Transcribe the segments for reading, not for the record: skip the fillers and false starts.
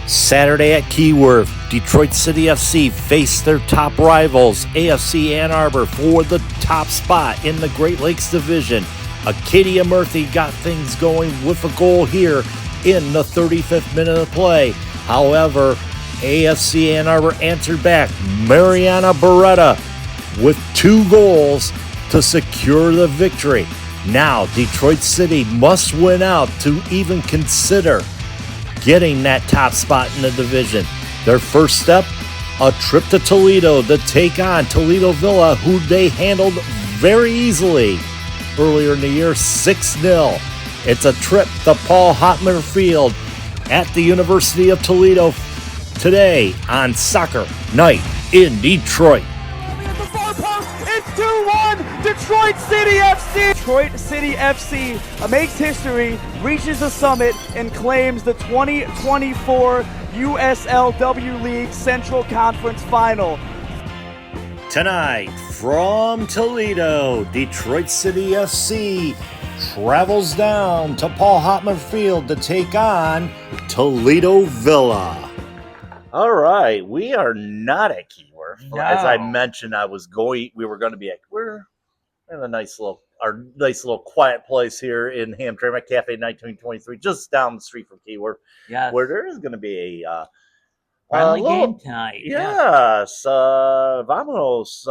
Saturday at Keyworth, Detroit City FC face their top rivals, AFC Ann Arbor, for the top spot in the Great Lakes Division. Acadia Murphy got things going with a goal here in the 35th minute of play. However, AFC Ann Arbor answered back. Mariana Beretta with 2 goals to secure the victory. Now, Detroit City must win out to even consider getting that top spot in the division. Their first step, a trip to Toledo to take on Toledo Villa, who they handled very easily earlier in the year, 6-0. It's a trip to Paul Hotman Field at the University of Toledo today on Soccer Night in Detroit. It's 2-1, Detroit City FC! Detroit City FC makes history, reaches the summit, and claims the 2024 USLW League Central Conference Final. Tonight, from Toledo, Detroit City FC travels down to Paul Hotman Field to take on Toledo Villa. All right, we are not at Keyworth. No. As I mentioned, we were going to be at, we're in a nice little quiet place here in Hamtramck, Cafe 1923, just down the street from Keyworth, Yes. where there is going to be a friendly game tonight. Yes, Vamos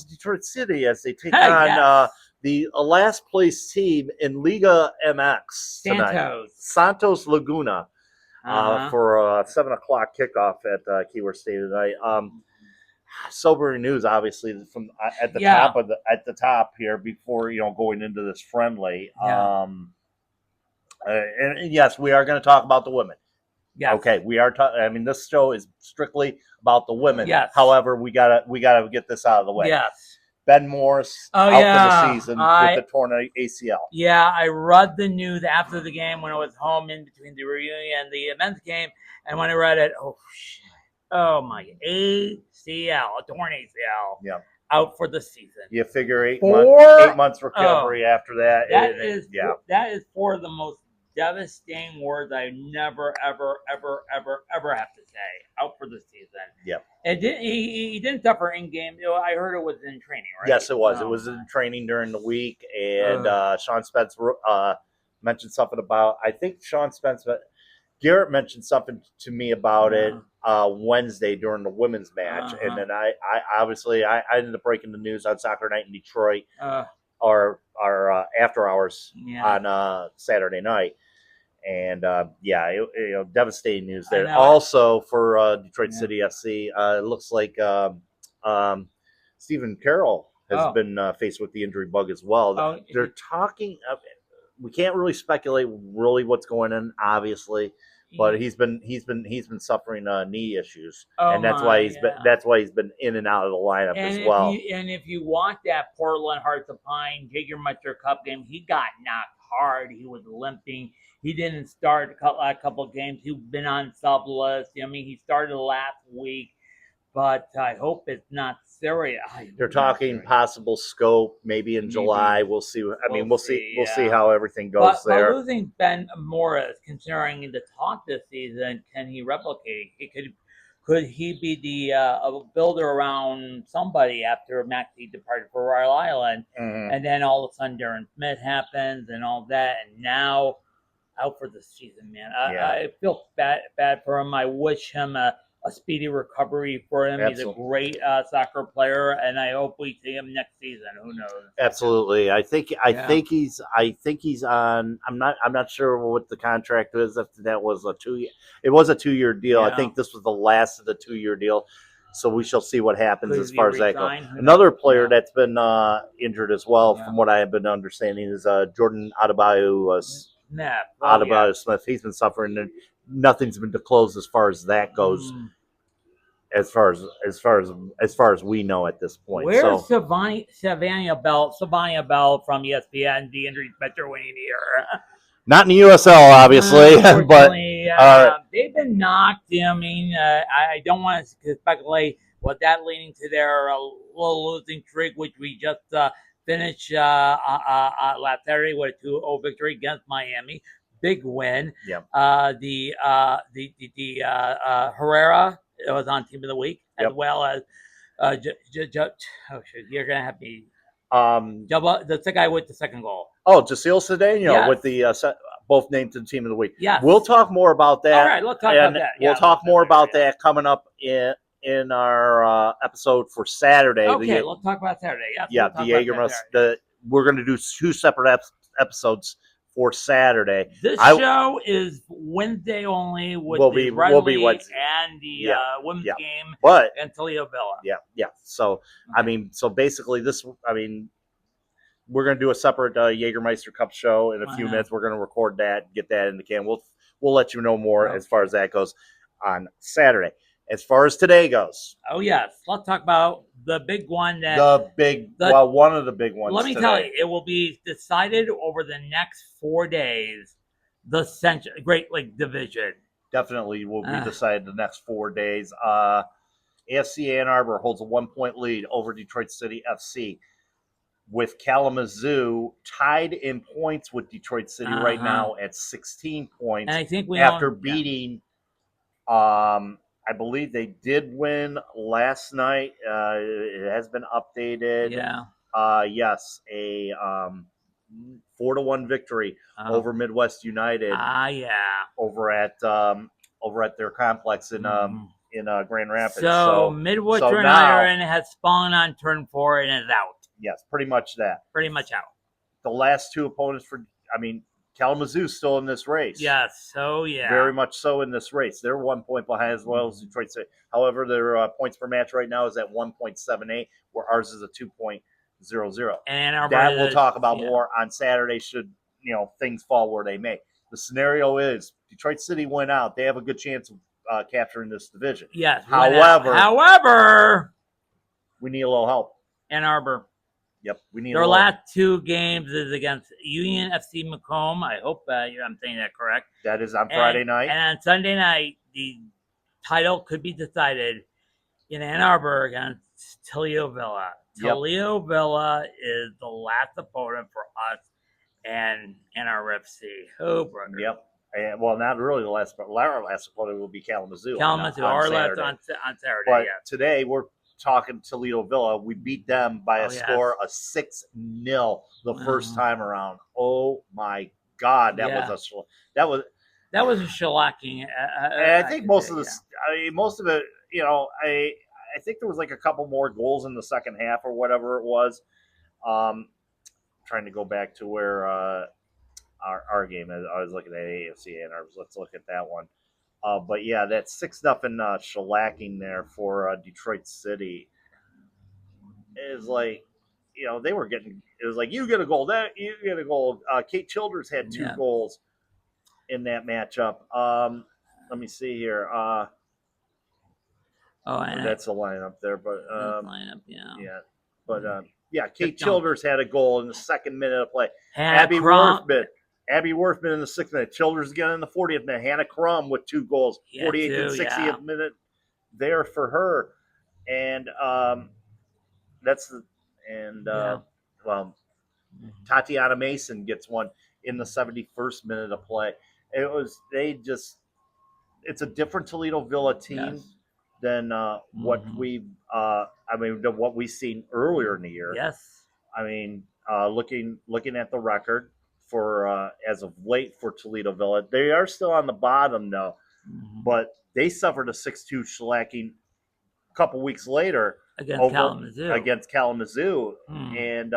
Detroit City as they take on Yes. the last place team in Liga MX tonight. Santos Laguna. For a 7 o'clock kickoff at Keyworth Stadium tonight. Sobering news, obviously, from at the top here before going into this friendly. Yeah. And yes, we are going to talk about the women. Yes. Okay, we are. This show is strictly about the women. Yes. However, we gotta get this out of the way. Yes. Ben Morris out for the season with the torn ACL. Yeah, I read the news after the game when I was home in between the reunion and the men's game, and when I read it, oh my ACL, a torn ACL, out for the season. You figure 8 months recovery after that. That is four of the most devastating words I never, ever, ever, ever, ever have to say. Out for the season. Yep. And he didn't suffer in game. I heard it was in training, right? Yes, it was. It was in training during the week, and Sean Spence mentioned something about. I think Garrett mentioned something to me about it Wednesday during the women's match, and then I obviously ended up breaking the news on Soccer Night in Detroit, our after hours on Saturday night. And devastating news there. Also for Detroit City FC, it looks like Stephen Carroll has been faced with the injury bug as well. They're talking. We can't really speculate what's going on, obviously, but he's been suffering knee issues, and that's why he's been in and out of the lineup as well. And if you watch that Portland Hearts of Pine Jaeger Metro Cup game, he got knocked hard. He was limping. He didn't start a couple of games. He's been on sub list. He started last week, but I hope it's not serious. They're talking possible scope maybe in July. We'll see. We'll see how everything goes there. But losing Ben Morris, considering the talk this season, can he replicate? Could he be the builder around somebody after Maxey departed for Rhode Island, and then all of a sudden Darren Smith happens and all that, and now out for the season, man. I feel bad for him. I wish him a speedy recovery for him. Absolutely. He's a great soccer player, and I hope we see him next season. Who knows? Absolutely. I think he's on. I'm not sure what the contract is. If that was a 2-year, it was a 2-year deal. I think this was the last of the 2-year deal. So we shall see what happens as far as that goes. Another player that's been injured as well, from what I have been understanding, is Jordan Adebayo Smith. He's been suffering, and nothing's been disclosed as far as that goes. As far as we know at this point. Where's Savannah Bell from ESPN, the injury special winning here? Not in the USL, obviously, but they've been knocked. I don't want to speculate what that leading to their little losing streak, which we just finished last Saturday with a 2-0 victory against Miami. big win. Yep. The Herrera was on Team of the Week, as Yep. well as oh shit, you're gonna have me. That's the guy with the second goal. Oh, Jasil Cedeno Yes. with the both named to the Team of the Week. Yes. We'll talk more about that. All right, let's talk about that. We'll talk more about that coming up in our episode for Saturday. Okay, let's talk about Saturday. Yes, yeah, the Jägermeister. We're going to do 2 separate episodes for Saturday. This show is Wednesday only with the Red League and the women's game and Toledo Villa. Yeah. So, okay. I mean, so basically we're going to do a separate Jägermeister Cup show in a few minutes. We're going to record that, get that in the can. We'll let you know more as far as that goes on Saturday. As far as today goes. Oh, yes. Let's talk about the big one. One of the big ones. Let me tell you, it will be decided over the next 4 days, the Great Lake Division. Definitely will be decided the next 4 days. AFC Ann Arbor holds a 1-point lead over Detroit City FC, with Kalamazoo tied in points with Detroit City right now at 16 points. And I think after beating I believe they did win last night. It has been updated. Yeah. Yes, a 4-1 victory over Midwest United. Yeah. Over at their complex in Grand Rapids. So Midwest United has fallen on turn 4 and is out. Yes, pretty much that. Pretty much out. The last 2 opponents Kalamazoo's still in this race. Yes, so yeah. Very much so in this race. They're 1 point behind as well as Detroit City. However, their points per match right now is at 1.78, where ours is a 2.00. And that we'll talk about more on Saturday should things fall where they may. The scenario is Detroit City went out. They have a good chance of capturing this division. Yes. However, we need a little help. Ann Arbor. Yep, we need. Their last 2 games is against Union FC Macomb. I hope I'm saying that correct. That is on Friday night. And on Sunday night, the title could be decided in Ann Arbor against Toledo Villa. Toledo Villa is the last opponent for us and our FC. Oh, brother. Yep. And, well, not really the last, but our last opponent will be Kalamazoo. Our last on Saturday. But today we're talking Toledo Villa. We beat them by a score of 6-0 the first time around. Oh my God, that was a shellacking. I think most of this. Most of it. I think there was like a couple more goals in the second half or whatever it was. Trying to go back to where our game is. I was looking at AFC Ann Arbor. Let's look at that one. But yeah, that 6-0 shellacking there for Detroit City is like, they were getting. It was like you get a goal, you get a goal. Kate Childers had 2 goals in that matchup. Let me see here. That's the lineup there, but Kate Childers had a goal in the 2nd minute of play. Abby Worthman in the 6th minute. Childers again in the 40th minute. Hannah Crum with 2 goals. 48th and 60th minute there for her. And Tatiana Mason gets one in the 71st minute of play. It's a different Toledo Villa team than what we've seen earlier in the year. Yes. I mean, looking at the record for as of late for Toledo Villa, they are still on the bottom though, but they suffered a 6-2 shellacking a couple weeks later against Kalamazoo, and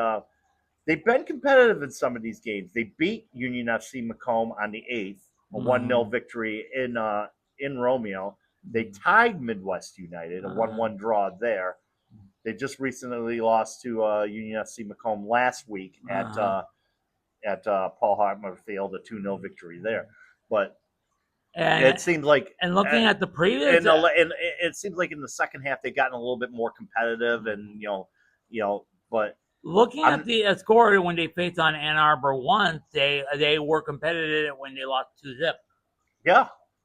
they've been competitive in some of these games. They beat Union FC Macomb on the 8th, a 1-0 victory in Romeo. They tied Midwest United, a 1-1 draw there. They just recently lost to Union FC Macomb last week at Paul Hartman Field, a 2-0 victory there. But it seems like, and looking at the previous, and it seems like in the second half they've gotten a little bit more competitive, and but looking at the score when they faced on Ann Arbor once, they were competitive when they lost 2-0.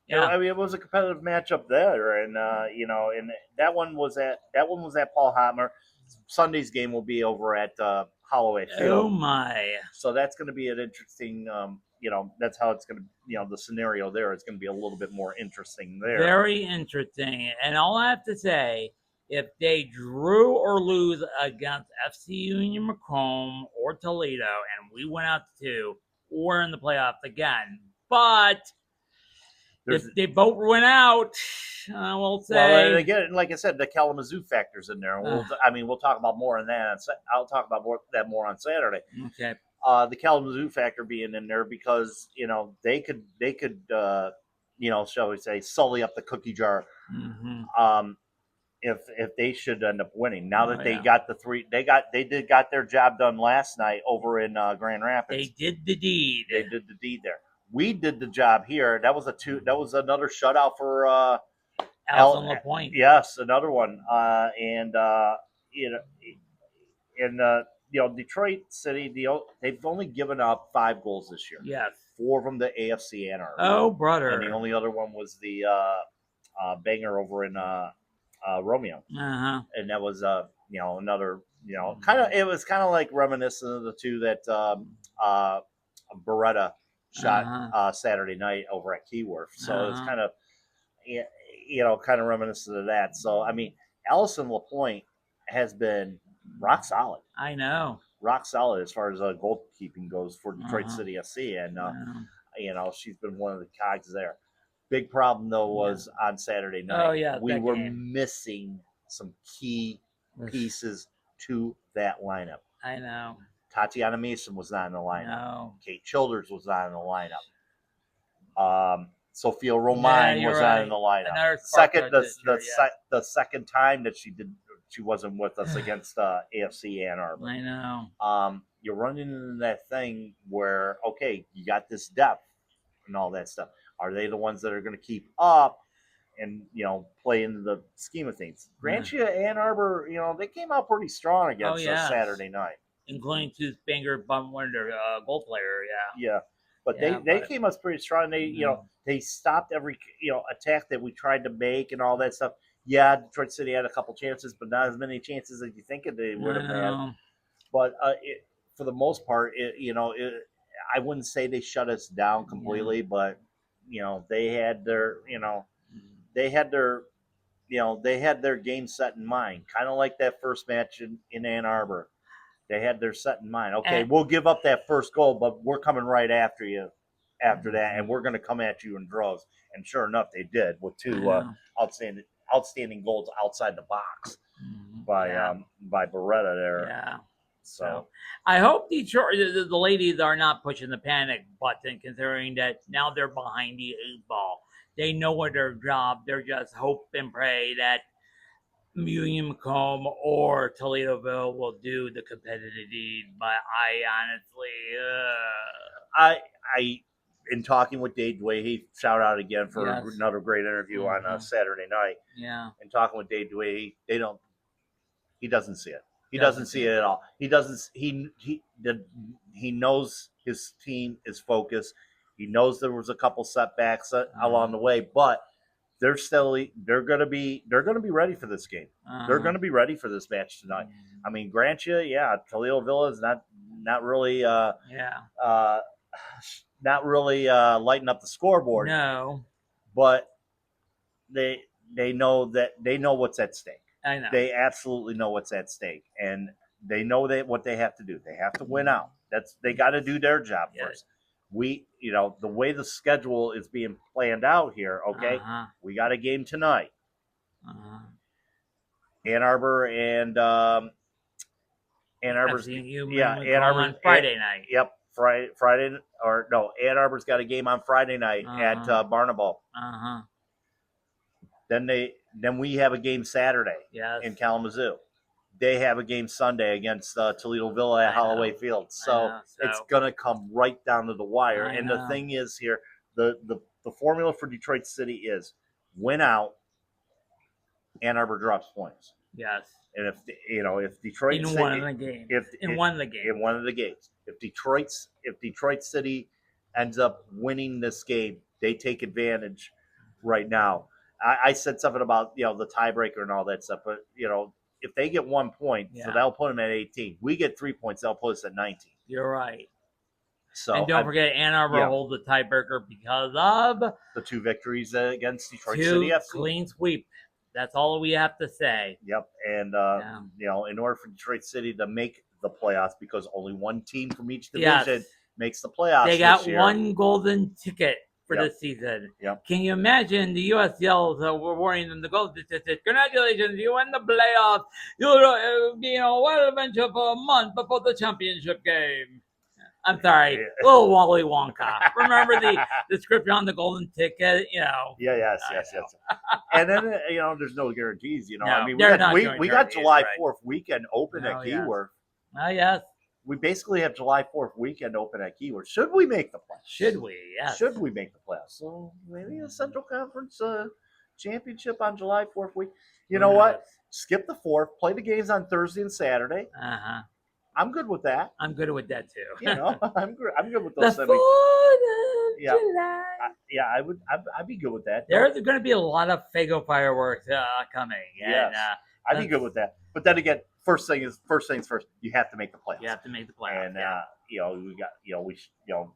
Yeah. I mean, it was a competitive matchup there, and and that one was at Paul Hotmer. Sunday's game will be over at Holloway Field. Oh my! So that's going to be an interesting that's how it's going to, the scenario there is going to be a little bit more interesting there. Very interesting. And all I have to say, if they drew or lose against FC Union Macomb or Toledo, and we went out to 2, we're in the playoffs again. But if they both went out, we'll say. Well, and again, like I said, the Kalamazoo factors in there. We'll talk about more on that. I'll talk about more on Saturday. Okay. The Kalamazoo factor being in there because they could shall we say, sully up the cookie jar. Mm-hmm. If they should end up winning. Now that they got they got their job done last night over in Grand Rapids. They did the deed. They did the deed there. We did the job here. That was another shutout for Allison LaPointe. Yes, another one. Detroit City, they've only given up 5 goals this year. Yes. 4 from the AFC Ann Arbor. Oh, brother. And the only other one was the banger over in Romeo. Uh-huh. And that was another it was kind of like reminiscent of the 2 that Beretta shot Saturday night over at Keyworth. So it's kind of reminiscent of that. So I mean, Allison LaPointe has been rock solid. I know. Rock solid as far as goalkeeping goes for Detroit City FC, and she's been one of the cogs there. Big problem though was on Saturday night. Oh yeah, we were missing some key pieces to that lineup. I know. Tatiana Mason was not in the lineup. No. Kate Childers was not in the lineup. Sophia Romine was not in the lineup. The second time that she wasn't with us against AFC Ann Arbor. I know. You're running into that thing where you got this depth and all that stuff. Are they the ones that are going to keep up and play into the scheme of things? Grantia, Ann Arbor, they came out pretty strong against us Saturday night, including Tooth Banger Bumwender, goal player. Yeah. But they came up pretty strong. They stopped every attack that we tried to make and all that stuff. Yeah, Detroit City had a couple chances, but not as many chances as you think they would have had. But for the most part, I wouldn't say they shut us down completely, but they had their game set in mind, kind of like that first match in Ann Arbor. They had their set in mind. Okay, we'll give up that first goal, but we're coming right after you after that, and we're going to come at you in droves. And sure enough, they did with 2 outstanding goals outside the box by Beretta there. Yeah. So I hope Detroit, the ladies are not pushing the panic button, considering that now they're behind the 8 ball. They know what their job. They're just hope and pray that Union Macomb or Toledoville will do the competitive deed. But I honestly, I in talking with Dave Dwayne, shout out again for another great interview on Saturday night. Yeah. And talking with Dave Dwayne, he doesn't see it. He doesn't see it at all. He doesn't. He knows his team is focused. He knows there was a couple setbacks along the way, but they're going to be ready for this game. They're going to be ready for this match tonight. I mean, Grantia, Toledo is not really lighting up the scoreboard. No, but they know what's at stake. I know. They absolutely know what's at stake, and they know what they have to do. They have to win out. They got to do their job first. The way the schedule is being planned out here, we got a game tonight. Ann Arbor and Ann Arbor's Ann Arbor on Friday night. Yep, Ann Arbor's got a game on Friday night at Barnable. Then we have a game Saturday in Kalamazoo. They have a game Sunday against Toledo Villa at Holloway Field. So it's going to come right down to the wire. And the thing is here, the formula for Detroit City is win out, Ann Arbor drops points. Yes. And if Detroit in City, one of the games, in one of the games, if Detroit City ends up winning this game, they take advantage right now. I said something about the tiebreaker and all that stuff, but if they get 1 point, so that'll put them at 18. We get 3 points, that'll put us at 19. You're right. So and don't forget, Ann Arbor holds the tiebreaker because of the 2 victories against Detroit 2 City FC. clean sweep. That's all we have to say. Yep, and in order for Detroit City to make the playoffs, because only one team from each division makes the playoffs. They got this year. one golden ticket for this season. Yep. Can you imagine the U.S. yells we're warning them the golden ticket? Congratulations, you won the playoffs. What an adventure for a month before the championship game. I'm sorry, little Wally Wonka. Remember the script on the golden ticket? Yes. And then there's no guarantees. No, I mean, we got July 4th weekend open at Keyworth. Oh yes. We basically have July 4th weekend open at Keyworth. Should we make the playoffs? Should we? Yes. Should we make the playoffs? So maybe a Central Conference championship on July 4th week. You know what? Skip the 4th. Play the games on Thursday and Saturday. I'm good with that. I'm good with that too. I'm good with those. The 4th of July. I'd be good with that. There's going to be a lot of Fago fireworks coming. Yes, I'd be good with that. But then again, first things first. You have to make the playoffs. You have to make the playoffs. And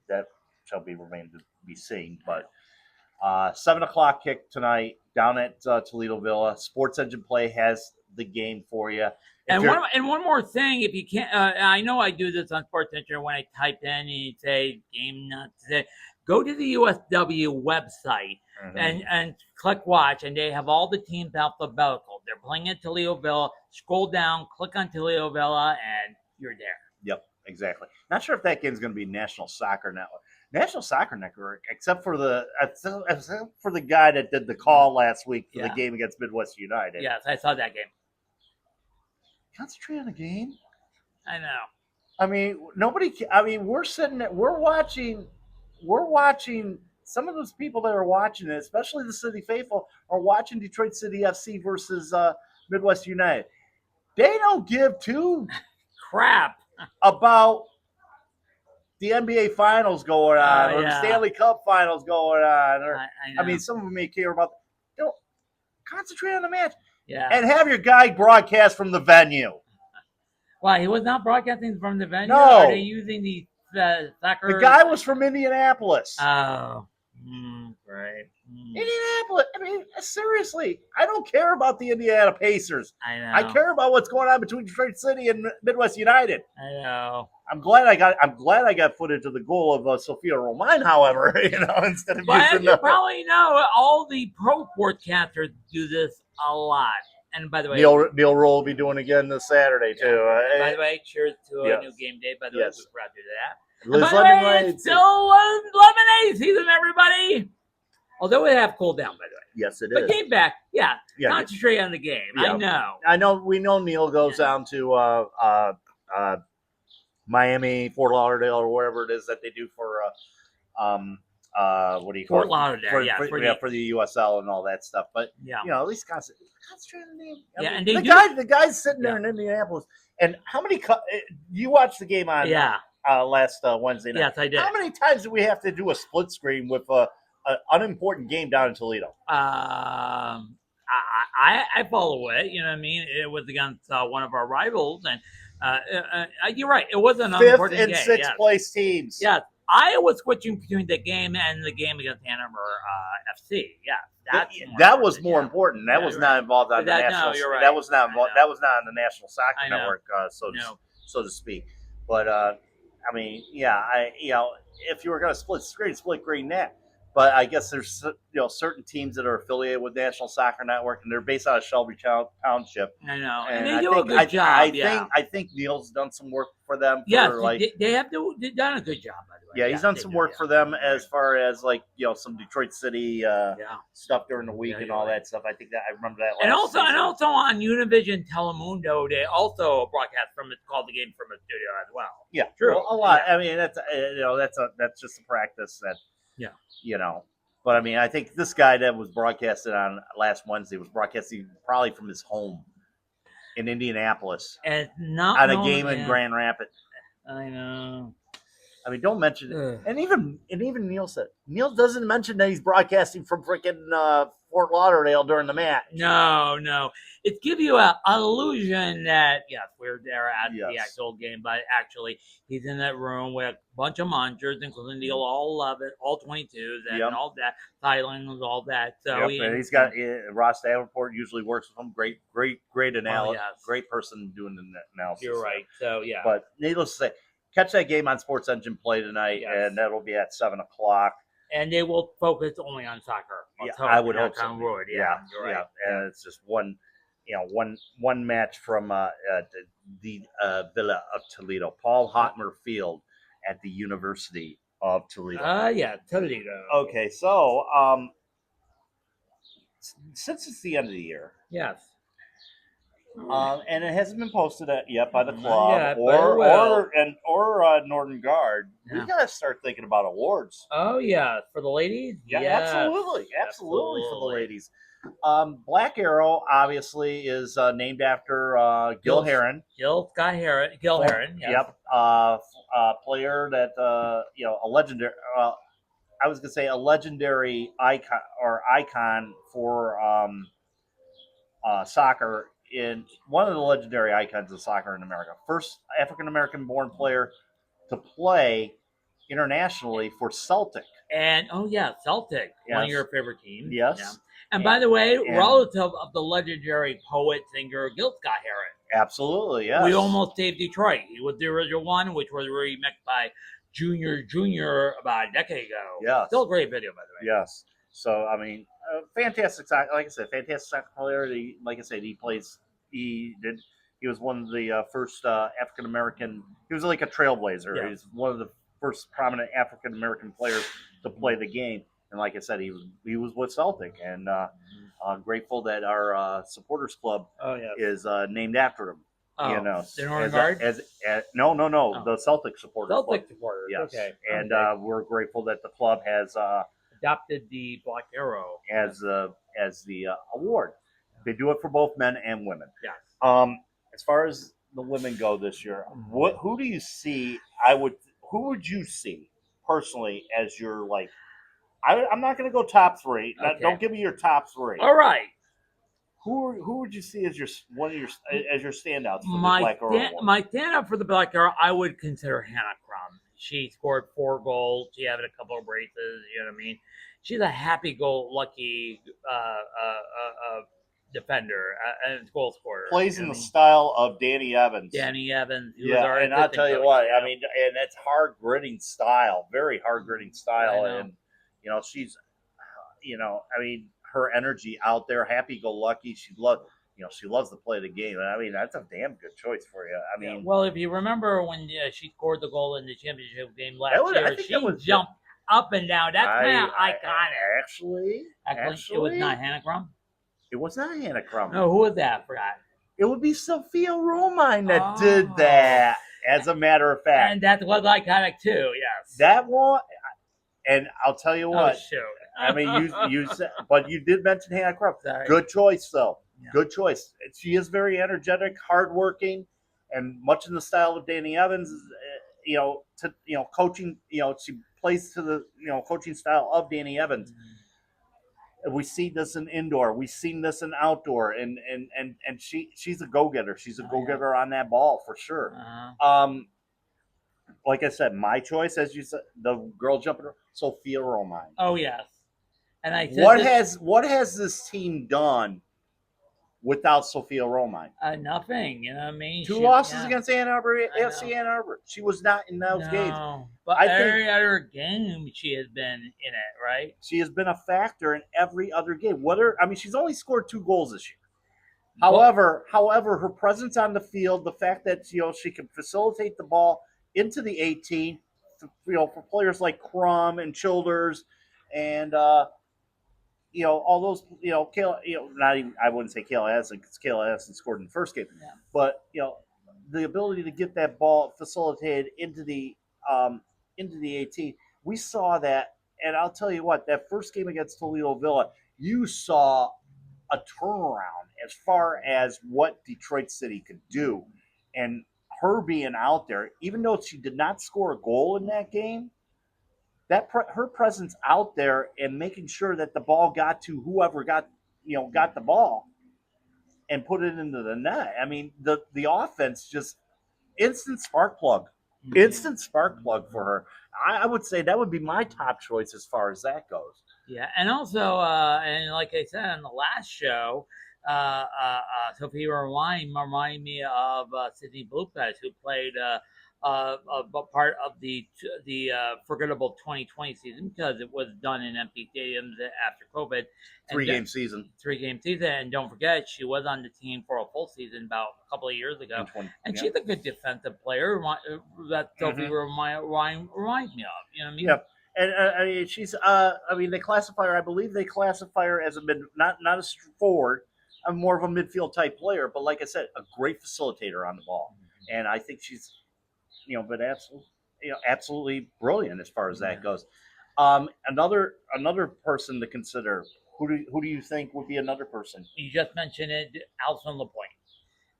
that shall be remain to be seen. But 7:00 kick tonight down at Toledo Villa. Sports Engine Play has the game for you. And one more thing, if you can't, I know I do this on Sports Engine when I type in and you say game not today. Go to the USW website and click watch, and they have all the teams alphabetical. They're playing at Toledo Villa. Scroll down, click on Toledo Villa, and you're there. Yep, exactly. Not sure if that game's going to be National Soccer Network. National Soccer Network, except for the guy that did the call last week for the game against Midwest United. Yes, I saw that game. Concentrate on the game. I know. I mean, we're sitting there, we're watching. Some of those people that are watching it, especially the City Faithful, are watching Detroit City FC versus Midwest United. They don't give two crap about the NBA Finals going on or the Stanley Cup Finals going on. Or I mean, some of them may care about. Don't concentrate on the match. Yeah. And have your guy broadcast from the venue. Why, he was not broadcasting from the venue? No. Are they using the soccer? The guy was from Indianapolis. Oh, right. Indianapolis. I mean, seriously, I don't care about the Indiana Pacers. I know. I care about what's going on between Detroit City and Midwest United. I know. I'm glad I got footage of the goal of Sophia Roman, however, instead of using you probably know, all the pro sportscasters do this a lot. And by the way, Neil Rowe will be doing again this Saturday too. By the way, cheers to a new game day. By the way, we're proud to do that. Liz Lemonade. It's still lemonade season, everybody. Although it have cooled down, by the way. Yes, it but is. But game back, concentrate on the game. Yeah. I know. We know Neil goes down to Miami, Fort Lauderdale, or wherever it is that they do for what do you call Fort Lauderdale, for the USL and all that stuff. But at least concentrate on the game. And the guy's sitting there in Indianapolis. And how many? You watched the game on last Wednesday night? Yes, I did. How many times do we have to do a split screen with an unimportant game down in Toledo? I follow it. You know what I mean? It was against one of our rivals, and you're right. It was an unimportant game. 5th and 6th place teams. Yeah. I was switching between the game and the game against Ann Arbor FC. Yeah, that was more important. That was not involved on the national. No, you're right. That was not involved. That was not on the National Soccer Network, so to speak. But I mean, if you were going to split green net. But I guess there's certain teams that are affiliated with National Soccer Network, and they're based out of Shelby Township. I know, and they do a good job. I think Neil's done some work for them. Yes, they've done a good job, by the way. Yeah, he's done some work for them as far as some Detroit City stuff during the week and all that stuff. I think that I remember that. And also on Univision Telemundo, they also broadcast from it's called the game from a studio as well. Yeah, true. Well, a lot. Yeah. I mean, that's just a practice that. Yeah. But I mean, I think this guy that was broadcasted on last Wednesday was broadcasting probably from his home in Indianapolis. And not on a game in Grand Rapids. I know. I mean, don't mention it. Ugh. And even Neil said Neil doesn't mention that he's broadcasting from freaking Fort Lauderdale during the match. No. It gives you an illusion that, yes, we're there at the Yes. actual game, but actually he's in that room with a bunch of monsters, including the all 11, all 22s, and Yep. all that, Thailand, all that. So Yep, and he's got Ross Davenport usually works with him. Great analysis. yes. Great person doing the analysis. You're right. So yeah, But needless to say, catch that game on Sports Engine Play tonight, Yes. and that'll be at 7:00. and they will focus only on soccer. Yeah, So, I would hope so. on road. Yeah, You're right. and it's just one match from the Villa of Toledo, Paul Hotmer Field at the University of Toledo. Toledo. Okay, so since it's the end of the year, Yes. and it hasn't been posted yet by the Not club yet, but it will. or Northern Guard. Yeah. We gotta start thinking about awards. Oh yeah, for the ladies. Yeah, Yes. absolutely for the ladies. Black Arrow obviously is named after Gil Heron. Gil Heron. Yes. Yep. Player that a legendary. I was gonna say a legendary icon for soccer, in one of the legendary icons of soccer in America. First African American born player to play internationally for Celtic. And Celtic, one of Yes. your favorite teams. Yes. Yeah. And by the way, and- relative of the legendary poet singer Gil Heron. Absolutely, yes. We almost saved Detroit. He was the original one, which was remixed by Junior about a decade ago. Yes. Still a great video, by the way. Yes. So I mean, fantastic. Like I said, fantastic soccer player. Like I said, he was one of the first African American. He was like a trailblazer. Yeah. He was one of the first prominent African American players to play the game. And like I said, he was with Celtic, and grateful that our supporters club is named after him. Oh, You know, the Northern Guard? No, Oh. the Celtic supporters Celtic club. supporters. Yes, Okay. and Okay. we're grateful that the club has Adopted the Black Arrow. as the award. They do it for both men and women. Yes. As far as the women go this year, who do you see? Who would you see personally as your like? I'm not going to go top three. Okay. Don't give me your top three. All right. Who would you see as your standouts for the Black Arrow Award? My stand-up for the Black Arrow, I would consider Hannah Crum. She scored 4 goals. She had a couple of braces. You know what I mean? She's a happy-go-lucky defender and goal scorer. Plays in the style of Danny Evans. Danny Evans. Yeah, and I'll tell you what. I mean, and it's hard gritting style, very hard gritting style, and she's, I mean, her energy out there, happy go lucky. She loves to play the game. I mean, that's a damn good choice for you. I mean, well, if you remember when she scored the goal in the championship game last year, she jumped up and down. That's kind of iconic. Actually, it was not Hannah Crum. It was not Hannah Crum. No, who was that? I forgot. It would be Sophia Romine that did that. As a matter of fact, and that was iconic too. Yes, that one. And I'll tell you what. Oh, shoot. I mean, you said, but you did mention Hannah Crum. Sorry. Good choice, though. Yeah. Good choice. She is very energetic, hardworking, and much in the style of Danny Evans. Coaching. She plays to the coaching style of Danny Evans. Mm-hmm. We see this in indoor. We've seen this in outdoor, and she's a go-getter. She's a go-getter on that ball for sure. Uh-huh. Like I said, my choice, as you said, the girl jumping, Sophia Romine. Oh yes, and I said what has this team done without Sophia Romine? Nothing. You know what I mean? 2 losses against Ann Arbor, AFC Ann Arbor. She was not in those games. But every other game she has been in it, right? She has been a factor in every other game. She's only scored 2 goals this year. However, her presence on the field, the fact that she can facilitate the ball into the 18, for players like Crum and Childers, and all those, Kayla, not even, I wouldn't say Kayla Addison, because Kayla Addison scored in the first game, but the ability to get that ball facilitated into the 18, we saw that, and I'll tell you what, that first game against Toledo Villa, you saw a turnaround as far as what Detroit City could do, and her being out there, even though she did not score a goal in that game, her presence out there and making sure that the ball got to whoever got the ball and put it into the net. I mean, the offense just instant spark plug. Instant spark plug for her. I would say that would be my top choice as far as that goes. Yeah, and also, and like I said on the last show, Sophie remind me of Sydney Bluepets, who played a part of the forgettable 2020 season because it was done in empty stadiums after COVID. Three-game season. And don't forget, she was on the team for a full season about a couple of years ago. She's a good defensive player that Sophie reminds me of. You know what I mean? Yep. And I mean, she's. I mean, they classify her. I believe they classify her as a mid, not a forward. I'm more of a midfield type player, but like I said, a great facilitator on the ball, and I think she's, but absolutely brilliant as far as that goes. Another person to consider. Who do you think would be another person? You just mentioned it, Alison Lapointe.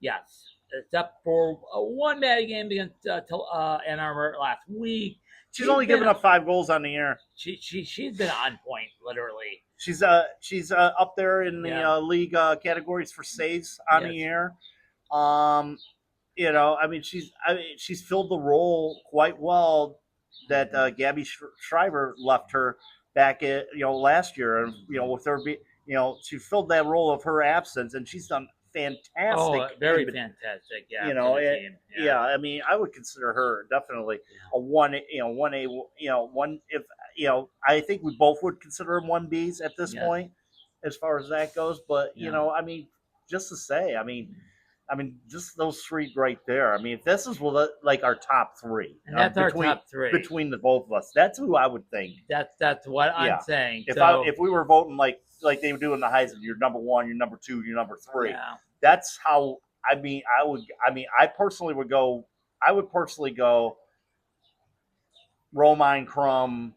Yes, except for one bad game against Ann Arbor last week. She's only given up 5 goals on the year. She's been on point, literally. She's up there in the league categories for saves on the year. I mean, she's filled the role quite well that Gabby Schreiber left her back at last year, and with her she filled that role of her absence, and she's done fantastic. Oh, very fantastic. Yeah. I mean, I would consider her definitely a 1A. I think we both would consider them 1Bs at this point, as far as that goes. But I mean, just to say, I mean, just those 3 right there. I mean, if this is like our top 3, and that's our top 3 between the both of us. That's who I would think. That's what I'm saying. If we were voting like they would do in the Heisman, you're number 1, you're number 2, you're number 3. Yeah. That's how. I personally would go. I would personally go Romine, Crum,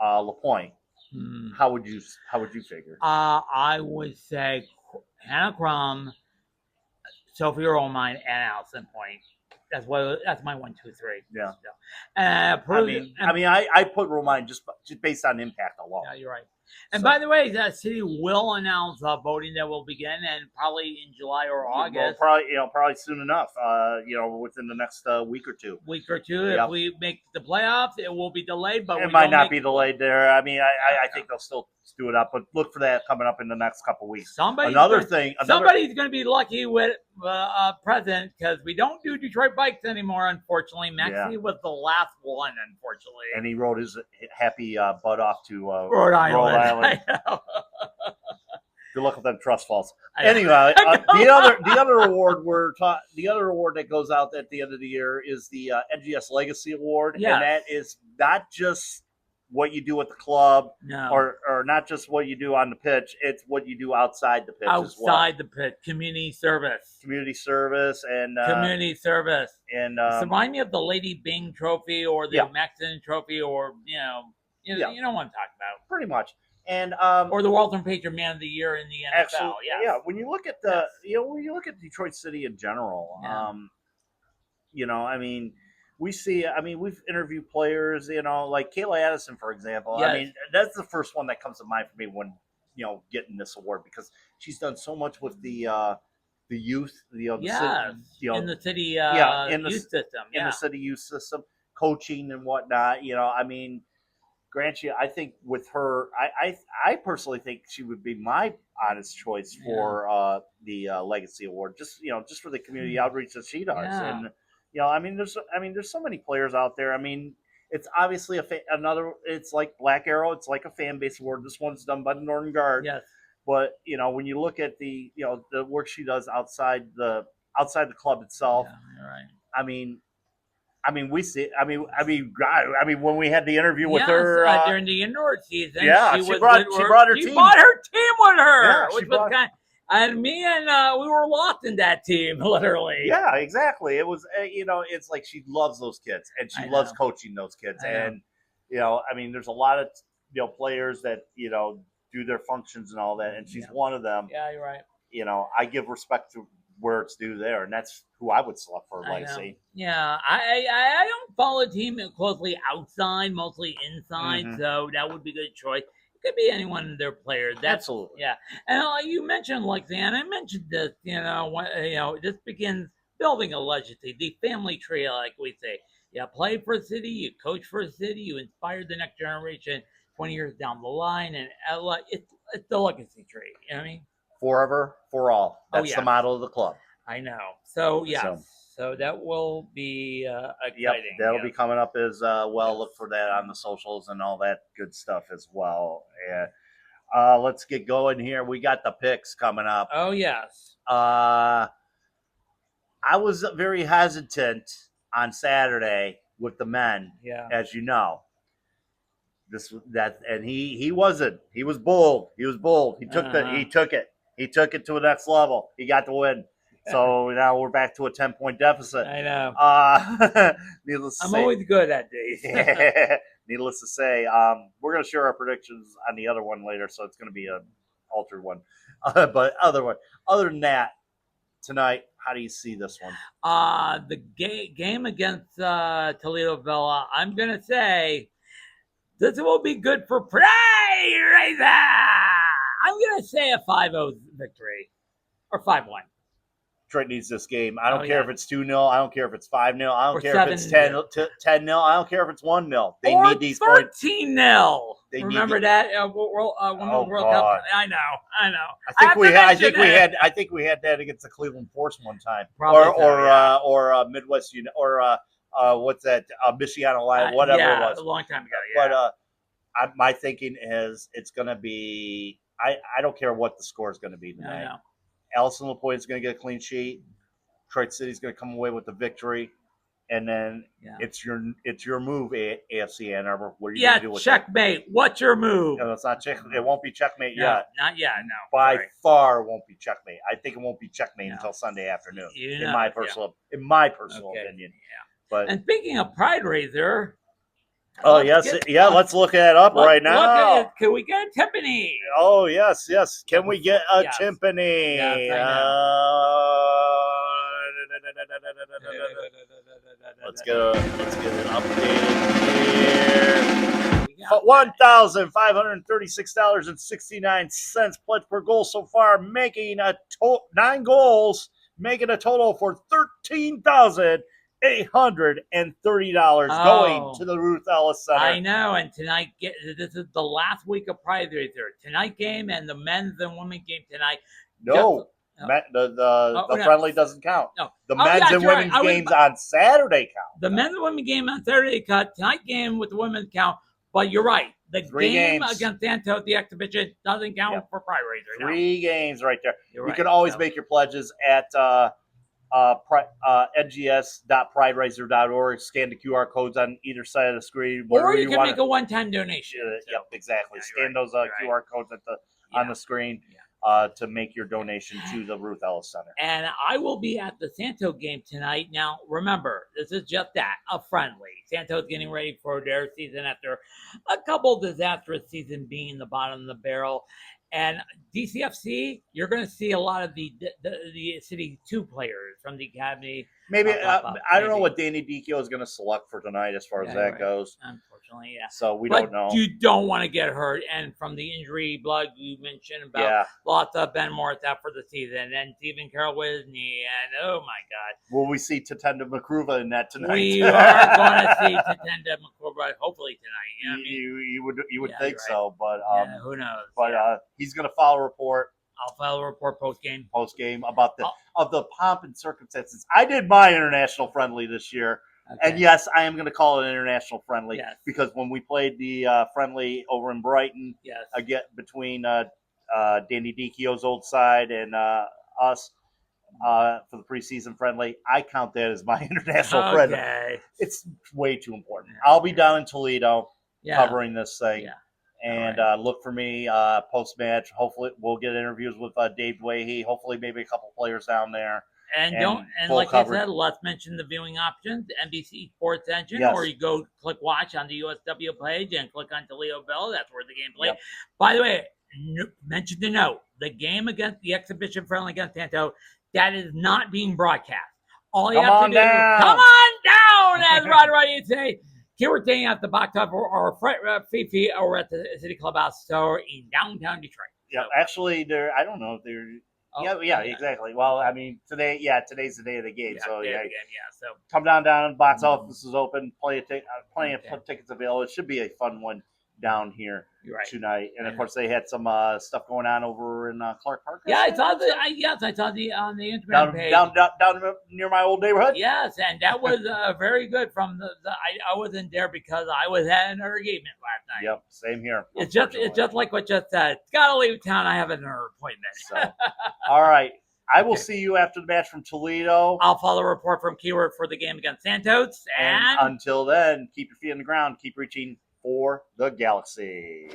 Lapointe. How would you figure? I would say Hannah Crum, Sophie Romine, and Alison Point. That's my 1, 2, 3. Yeah. I put Romine just based on impact alone. Yeah, you're right. And by the way, the city will announce voting that will begin, and probably in July or August. Well, probably soon enough. Within the next week or two. If we make the playoffs, it will be delayed, but it might not be delayed there. I mean, I think they'll still do it up, but look for that coming up in the next couple of weeks. Somebody's going to be lucky with a present because we don't do Detroit Bikes anymore. Unfortunately, Maxie was the last one. Unfortunately, and he rode his happy butt off to Rhode Island. I know. Good luck with them trust falls. Anyway, the other award that goes out at the end of the year is the NGS Legacy Award, and that is not just what you do at the club, or not just what you do on the pitch. It's what you do outside the pitch as well. Outside the pitch, community service, and remind me of the Lady Bing Trophy or the Maxon Trophy, or you know what I'm talking about. Pretty much. And or the Walter Patriot Man of the Year in the NFL. Actually, when you look at when you look at Detroit City in general, I mean, we see. I mean, we've interviewed players. Like Kayla Addison, for example. Yes. I mean, that's the first one that comes to mind for me when getting this award, because she's done so much with the youth. In the city youth system. In the city youth system, coaching and whatnot. I mean. Grant you, I think with her, I personally think she would be my honest choice for the Legacy Award, just for the community outreach that she does. And there's so many players out there. I mean, it's obviously it's like Black Arrow, it's like a fan base award. This one's done by the Northern Guard. Yes. But when you look at the the work she does outside the club itself, you're right. We see. When we had the interview with her during the indoor season, she brought her team. She brought her team with her, which was kind. And me and we were lost in that team, literally. Yeah, exactly. It was, it's like she loves those kids, and she loves coaching those kids. And there's a lot of players that do their functions and all that, and she's one of them. Yeah, you're right. I give respect to where it's due there, and that's who I would select for I know. legacy. Yeah, I don't follow the team closely outside, mostly inside, Mhm. so that would be a good choice. It could be anyone of their players. That's Absolutely. yeah. And you mentioned Lexan. I mentioned this. This begins building a legacy, the family tree, like we say. You play for a city, you coach for a city, you inspire the next generation 20 years down the line, and it's the legacy tree. You know what I mean? Forever, for all. Oh, That's the yeah. motto of the club. I know. So yeah, So- so that will be Yep, exciting. that'll yeah. be coming up as well. Yes. Look for that on the socials and all that good stuff as well. And let's get going here. We got the picks coming up. Oh yes. I was very hesitant on Saturday with the men, Yeah. as you know. And he wasn't. He was bold. He was bold. He took it. He took it to the next level. He got the win. So now we're back to a 10-point deficit. I know. Needless to I'm say, always good at these. needless to say, we're going to share our predictions on the other one later, so it's going to be an altered one. But other than that, tonight, how do you see this one? The game against Toledo Villa, I'm gonna say this will be good for Pride Razor. I'm gonna say a 5-0 victory or 5-1. Detroit needs this game. I don't Oh, care yeah. if it's 2-0. I don't care if it's 5-0. I don't Or care if it's 7-0. 10-0. I don't care if it's 1-0. They or need these points. 13-0. They Remember need that World World God. Cup? I know. I think we had had that against the Cleveland Force one time, Probably so, yeah. or Midwest or what's that? Michigan Live, whatever yeah, it was. a long time ago. Yeah. But my thinking is it's going to be. I don't care what the score is going to be I tonight. know. Allison LaPointe is going to get a clean sheet. Detroit City's going to come away with the victory, and then it's your move, AFC Ann Arbor. What are you going to do with checkmate. It? What's your move? No, it's not check. It won't be checkmate No, yet. not yet. No. By Sorry. far, it won't be checkmate. I think it won't be checkmate No. until Sunday afternoon. You in my personal Okay. opinion. Yeah. But And speaking of Pride Razor. let's look that up right now. Can we get a timpani? Oh yes. Can we get a timpani? Yes, I know. Let's get it updated here. $1,536.69 pledged per goal so far, making 9 goals, making a total for $13,830 going to the Ruth Ellis Center. I know, and tonight this is the last week of Pride Razor. Tonight game and the men's and women's game tonight. No. The friendly doesn't count. No. The men's and women's games on Saturday count. The men's and women's game on Saturday count. Tonight game with the women's count. But you're right. The 3 game games against Santos, the exhibition, doesn't count for Pride Razor. 3 games right there. You're You right. can always make your pledges at ngs.priderazor.org. Scan the QR codes on either side of the screen. Or you can make a one-time donation. Yep, exactly. Yeah, Scan those QR codes on the screen to make your donation to the Ruth Ellis Center. And I will be at the Santos game tonight. Now, remember, this is just that, a friendly. Santos getting ready for their season after a couple disastrous seasons being the bottom of the barrel. And DCFC, you're going to see a lot of the City 2 players from the academy. Maybe I don't know what Danny Dicchio is going to select for tonight as far as that goes. Unfortunately, yeah. So we don't know. You don't want to get hurt. And from the injury bug you mentioned about lots of Ben Morris out for the season, and Stephen Carroll Wisney, and oh my God. Will we see Tatenda Makruva in that tonight? We are going to see Tatenda Makruva hopefully tonight. You know what I mean? You would think so, but who knows? But he's going to file a report. I'll file a report post game about the pomp and circumstances. I did my international friendly this year, and yes, I am going to call it an international friendly because when we played the friendly over in Brighton, again between Danny Dicchio's old side and us for the preseason friendly, I count that as my international friendly. It's way too important. I'll be down in Toledo covering this thing. And look for me post-match. Hopefully, we'll get interviews with Dave Dwahey. Hopefully, maybe a couple players down there. And like coverage. I said, let's mention the viewing options: NBC Sports Engine, or you go click watch on the USW page and click on Toledo Bell. That's where the game played. By the way, mention the note: the game against the exhibition friendly against Santo that is not being broadcast. All you Come have on to do, down. come on down, as Rod would say. Here we're staying at the box top or Fifi over at the City Clubhouse store in downtown Detroit. Yeah, So, actually, I don't know if they're. Yeah, exactly. Well, I mean, today's the day of the game, so yeah. So Come down. Box office is open. Plenty of tickets available. It should be a fun one down here tonight. And of course, they had some stuff going on over in Clark Park. Yeah, I saw the on the Instagram page down near my old neighborhood. Yes, and that was very good. From I wasn't there because I was at an engagement last night. Yep, same here. It's just like what just said. Gotta leave town. I have another appointment. So, all right. I will see you after the match from Toledo. I'll follow a report from Keyword for the game against Santos. And until then, keep your feet on the ground. Keep reaching for the galaxy.